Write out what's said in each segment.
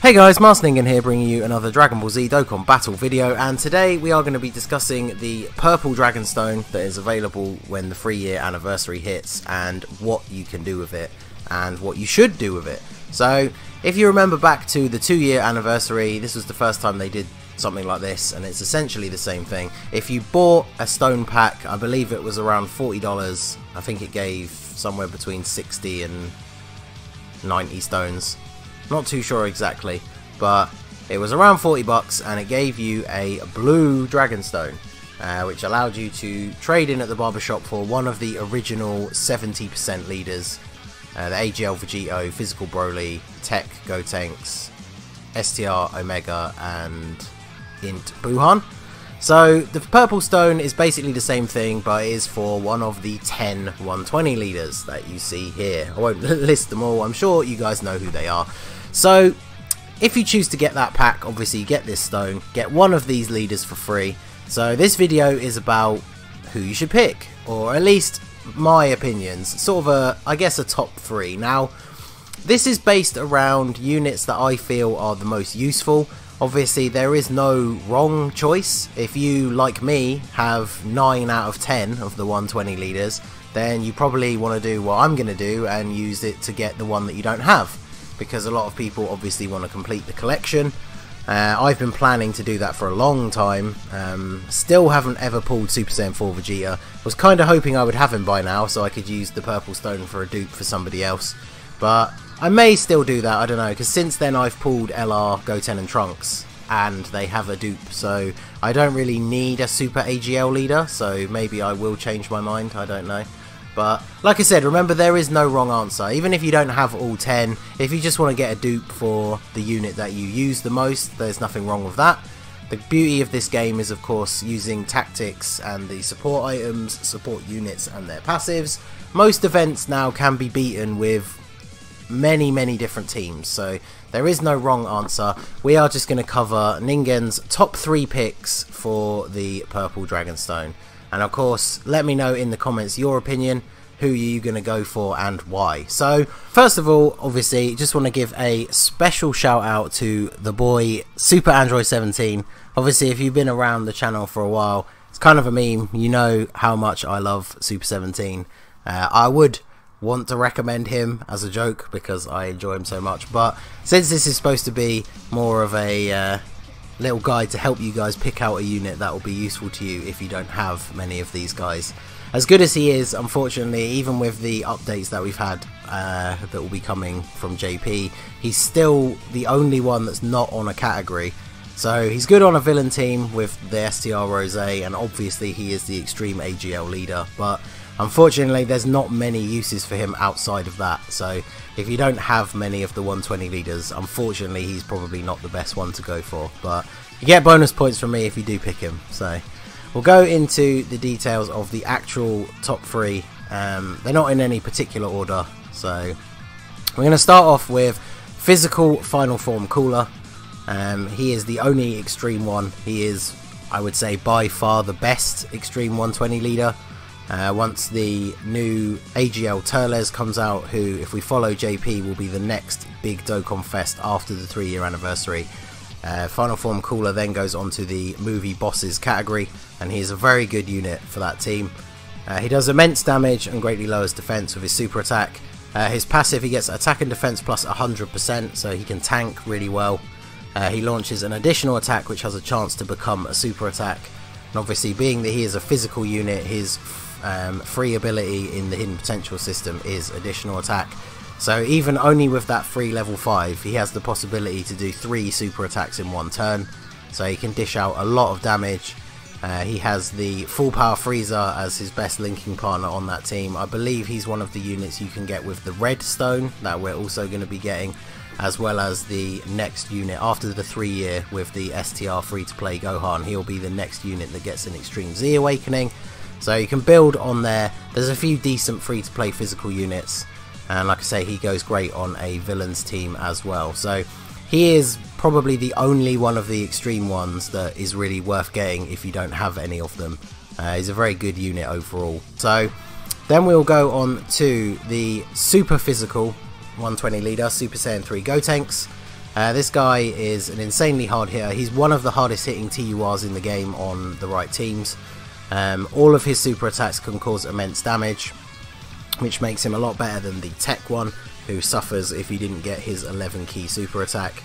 Hey guys, Ningen here, bringing you another Dragon Ball Z Dokkan Battle video, and today we are going to be discussing the purple Dragon Stone that is available when the 3-year anniversary hits, and what you can do with it, and what you should do with it. So, if you remember back to the 2-year anniversary, this was the first time they did something like this, and it's essentially the same thing. If you bought a stone pack, I believe it was around $40, I think it gave somewhere between 60 and 90 stones. Not too sure exactly, but it was around 40 bucks, and it gave you a blue Dragonstone, which allowed you to trade in at the barbershop for one of the original 70% leaders, the AGL Vegito, Physical Broly, Tech Gotenks, STR Omega, and Int Buhan. So the purple stone is basically the same thing, but it is for one of the 10 120 leaders that you see here. I won't list them all, I'm sure you guys know who they are. So, if you choose to get that pack, obviously you get this stone, get one of these leaders for free. So this video is about who you should pick, or at least my opinions, sort of I guess a top 3. Now, this is based around units that I feel are the most useful. Obviously there is no wrong choice. If you, like me, have 9 out of 10 of the 120 leaders, then you probably want to do what I'm going to do and use it to get the one that you don't have. Because a lot of people obviously want to complete the collection. I've been planning to do that for a long time. Still haven't ever pulled Super Saiyan 4 Vegeta. Was kind of hoping I would have him by now so I could use the purple stone for a dupe for somebody else. But I may still do that, I don't know, because since then I've pulled LR, Goten and Trunks, and they have a dupe, so I don't really need a Super AGL leader, so maybe I will change my mind, I don't know. But, like I said, remember there is no wrong answer. Even if you don't have all 10, if you just want to get a dupe for the unit that you use the most, there's nothing wrong with that. The beauty of this game is, of course, using tactics and the support items, support units and their passives. Most events now can be beaten with many different teams, so there is no wrong answer. We are just going to cover Ningen's top 3 picks for the purple Dragonstone. And of course, let me know in the comments your opinion, who are you going to go for and why. So, first of all, obviously, just want to give a special shout out to the boy Super Android 17. Obviously, if you've been around the channel for a while, it's kind of a meme, you know how much I love Super 17. I would want to recommend him as a joke because I enjoy him so much, but since this is supposed to be more of a little guide to help you guys pick out a unit that will be useful to you if you don't have many of these guys. As good as he is, unfortunately, even with the updates that we've had that will be coming from JP, he's still the only one that's not on a category. So he's good on a villain team with the STR Rose, and obviously he is the extreme AGL leader, but unfortunately there's not many uses for him outside of that. So if you don't have many of the 120 leaders, unfortunately he's probably not the best one to go for, but you get bonus points from me if you do pick him. So we'll go into the details of the actual top 3. They're not in any particular order, so we're going to start off with Physical Final Form Cooler. He is the only extreme one. He is, I would say, by far the best extreme 120 leader. Once the new AGL Turles comes out, who, if we follow JP, will be the next big Dokkan Fest after the 3-year anniversary. Final Form Cooler then goes on to the movie bosses category, and he is a very good unit for that team. He does immense damage and greatly lowers defense with his super attack. His passive, he gets attack and defense plus 100%, so he can tank really well. He launches an additional attack which has a chance to become a super attack, and obviously being that he is a physical unit, his free ability in the hidden potential system is additional attack. So even only with that free level 5, he has the possibility to do 3 super attacks in one turn, so he can dish out a lot of damage. He has the full power Frieza as his best linking partner on that team. I believe he's one of the units you can get with the red stone that we're also going to be getting, as well as the next unit after the 3-year with the STR free to play Gohan. He'll be the next unit that gets an Extreme Z Awakening. So you can build on there. There's a few decent free-to-play physical units, and like I say, he goes great on a villains team as well. So he is probably the only one of the extreme ones that is really worth getting if you don't have any of them. He's a very good unit overall. So then we'll go on to the super physical 120 leader, Super Saiyan 3 Gotenks. This guy is an insanely hard hitter. He's one of the hardest hitting TURs in the game on the right teams. All of his super attacks can cause immense damage, which makes him a lot better than the tech one, who suffers if he didn't get his 11 key super attack.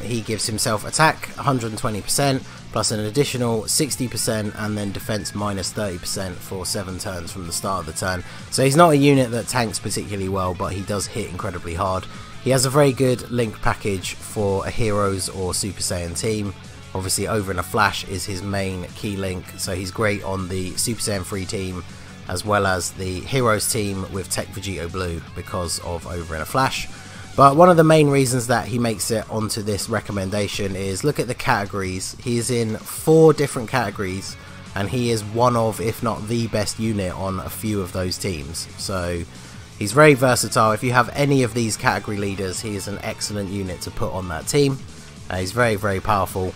He gives himself attack 120% plus an additional 60% and then defense minus 30% for 7 turns from the start of the turn. So he's not a unit that tanks particularly well, but he does hit incredibly hard. He has a very good link package for a Heroes or Super Saiyan team. Obviously Over in a Flash is his main key link, so he's great on the Super Saiyan 3 team as well as the Heroes team with Tech Vegito Blue because of Over in a Flash. But one of the main reasons that he makes it onto this recommendation is look at the categories. He is in 4 different categories and he is one of, if not the best unit on a few of those teams. So he's very versatile. If you have any of these category leaders, he is an excellent unit to put on that team. He's very, very powerful,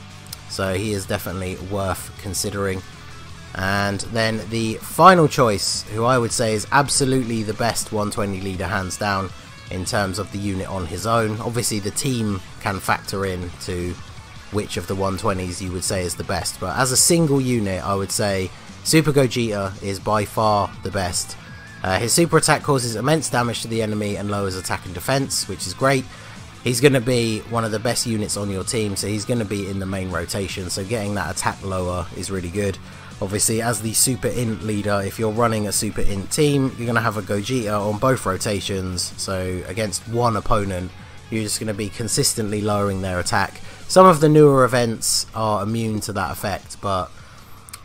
so he is definitely worth considering. And then the final choice, who I would say is absolutely the best 120 leader hands down in terms of the unit on his own. Obviously the team can factor in to which of the 120s you would say is the best, but as a single unit I would say Super Gogeta is by far the best. His super attack causes immense damage to the enemy and lowers attack and defense, which is great. He's going to be one of the best units on your team, so he's going to be in the main rotation, so getting that attack lower is really good. Obviously, as the Super Int leader, if you're running a Super Int team, you're going to have a Gogeta on both rotations, so against one opponent, you're just going to be consistently lowering their attack. Some of the newer events are immune to that effect, but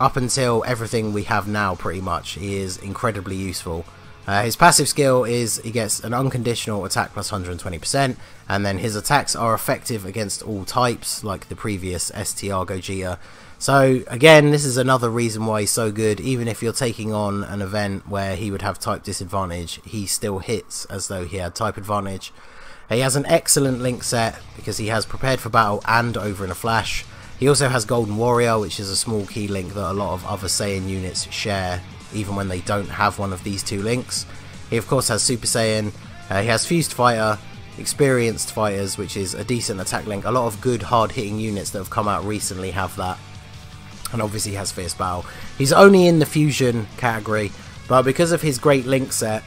up until everything we have now, pretty much, he is incredibly useful. His passive skill is he gets an unconditional attack plus 120%, and then his attacks are effective against all types, like the previous STR Gogeta. So again, this is another reason why he's so good. Even if you're taking on an event where he would have type disadvantage, he still hits as though he had type advantage. He has an excellent link set because he has Prepared for Battle and Over in a Flash. He also has Golden Warrior, which is a small key link that a lot of other Saiyan units share, even when they don't have one of these 2 links. He of course has Super Saiyan, he has Fused Fighter, Experienced Fighters, which is a decent attack link. A lot of good hard hitting units that have come out recently have that. And obviously he has Fierce Battle. He's only in the Fusion category, but because of his great link set,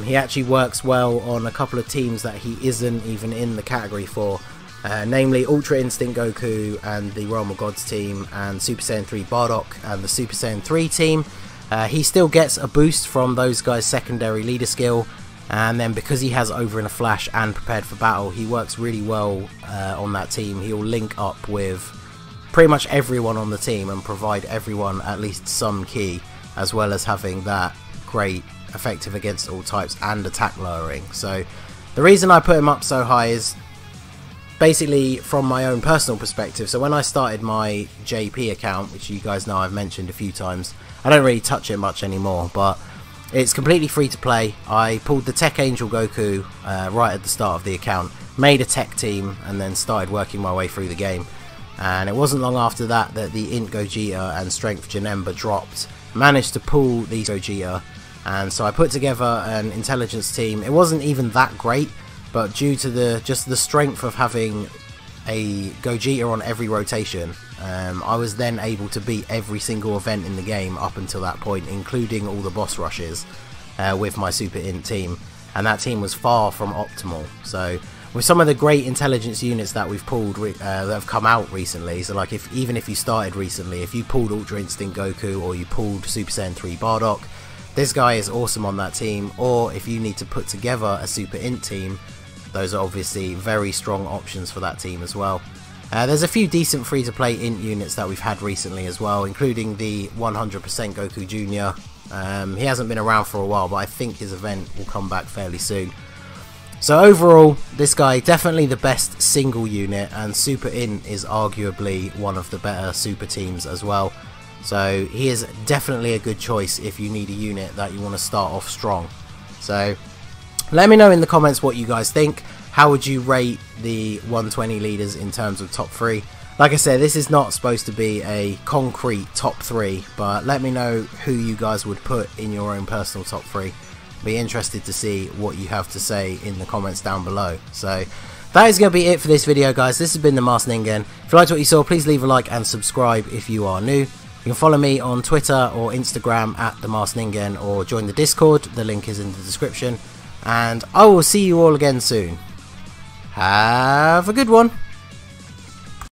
he actually works well on a couple of teams that he isn't even in the category for. Namely Ultra Instinct Goku and the Realm of Gods team, and Super Saiyan 3 Bardock and the Super Saiyan 3 team. He still gets a boost from those guys' secondary leader skill, and then because he has Over in a Flash and Prepared for Battle, he works really well on that team. He'll link up with pretty much everyone on the team and provide everyone at least some key, as well as having that great effective against all types and attack lowering. So the reason I put him up so high is basically from my own personal perspective. So when I started my JP account, which you guys know I've mentioned a few times, I don't really touch it much anymore, but it's completely free to play. I pulled the Tech Angel Goku right at the start of the account, made a tech team, and then started working my way through the game. And it wasn't long after that that the Int Gogeta and Strength Janemba dropped. Managed to pull these Gogeta, and so I put together an intelligence team. It wasn't even that great, but due to just the strength of having a Gogeta on every rotation, I was then able to beat every single event in the game up until that point, including all the boss rushes with my Super Int team, and that team was far from optimal. So with some of the great intelligence units that we've pulled that have come out recently, so like even if you started recently, if you pulled Ultra Instinct Goku or you pulled Super Saiyan 3 Bardock, this guy is awesome on that team. Or if you need to put together a Super Int team, those are obviously very strong options for that team as well. There's a few decent free-to-play Int units that we've had recently as well, including the 100% Goku Jr. He hasn't been around for a while, but I think his event will come back fairly soon. So overall, this guy definitely the best single unit, and Super Int is arguably one of the better super teams as well. So he is definitely a good choice if you need a unit that you want to start off strong. So let me know in the comments what you guys think. How would you rate the 120 leaders in terms of top 3? Like I said, this is not supposed to be a concrete top 3, but let me know who you guys would put in your own personal top 3. Be interested to see what you have to say in the comments down below. So that is going to be it for this video, guys. This has been the Masked Ningen. If you liked what you saw, please leave a like and subscribe if you are new. You can follow me on Twitter or Instagram at the Masked Ningen, or join the Discord. The link is in the description. And I will see you all again soon. Have a good one.